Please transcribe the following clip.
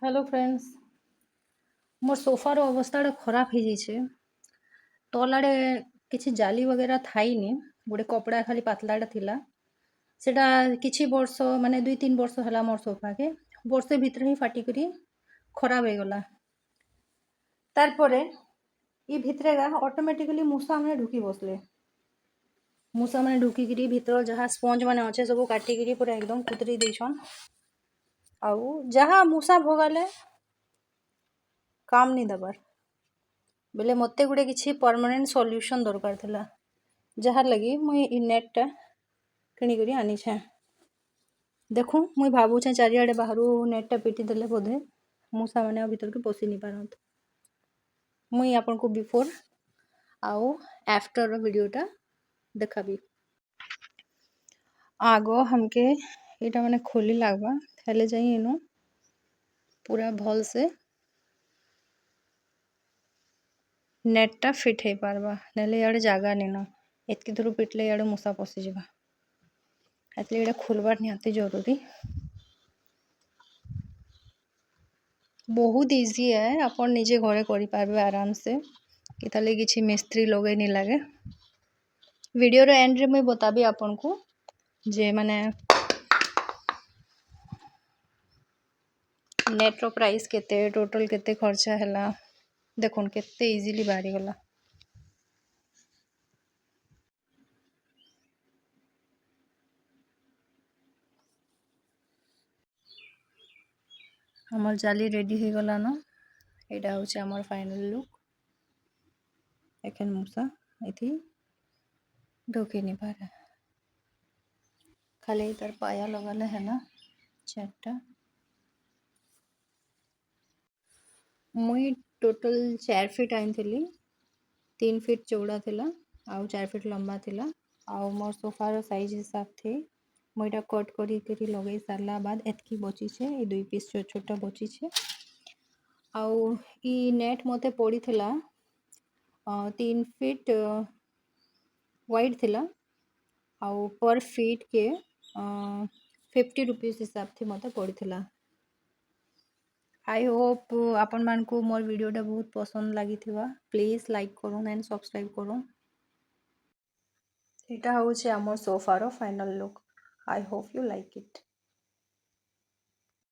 Hello friends. मोर सोफार अवस्थाटा खराब हो जाइए। तल आड़े किसी जाली वगैरह थाइनी, गोटे कपड़ा खाली पातलाटा थिला। सेटा किछि वर्ष माने 2-3 वर्ष हला मोर सोफा के वर्षे भितर ही फाटिकरी खराब हो गला। तार परे ई भितरे गा ऑटोमेटिकली मूसा माने ढुकी बसले। मूसा माने ढुकिकरी भितर जहाँ स्पंज माने अच्छे सब काटिकरी पूरा एकदम कुतरी देछन। आउ जहाँ मूसा भोगाले काम नहीं दबार बेले मते गुटे किछि परमानेंट सॉल्यूशन दरकार थिला, जहार लगी मुई इ नेटटा किणी करी आनी छे। देखू मुई भाबुछे चारियाडे बाहरु नेटटा पिटी देले बोधे मूसा माने भीतर के पसी नहीं पारत। मुई आपन को बिफोर आउ आफ्टर वीडियोटा देखाबी। आगो हमके एटा माने खोली लागबा हेले जाई एनु पूरा भल से नेटटा फिट हो पारबा, नले याडे जागा नहीं ना एतकी दूर पिटले याडे मूसा पसी जाबा। एतले एटा खोलबार निहाती जरूरी। बहुत इजी है, अपन निजे घरे करि पारबे आराम से। कि किछि मिस्त्री लगे नहीं लागे। वीडियो रो एंड रे मैं बताबी आपन को जे माने नेट रो प्राइस केते, टोटल केते खर्चा हैला। देखुन केते इजीली बाहरी गला। हमर जाली रेडी हो गला न। एटा होचे हमर फाइनल लुक। एखन मूसा एथी ढोके नहीं पारे, खाली तार पाया लगाले है ना चारटा। मुई टोटल 4 फीट आनी, 3 फीट चौड़ा थिला आउ 4 फीट लंबा थिला। आउ मोर सोफार साइज हिसाब थे मुईटा कट करी लगे सारला बाद एतकी बची छे। ए 2 पीस छोट छोटा बची छे। आउ ई नेट मते पड़ी थिला 3 फीट वाइड थिला। आउ पर फीट के 50 रुपीस हिसाब थी मते पड़ी थिला। आई होप आपन मान को मोर वीडियोटा बहुत पसंद लगी थिबा। प्लीज लाइक करूँ एंड सब्सक्राइब करूँ। एटा होचे हमर so far final look. I hope you like it.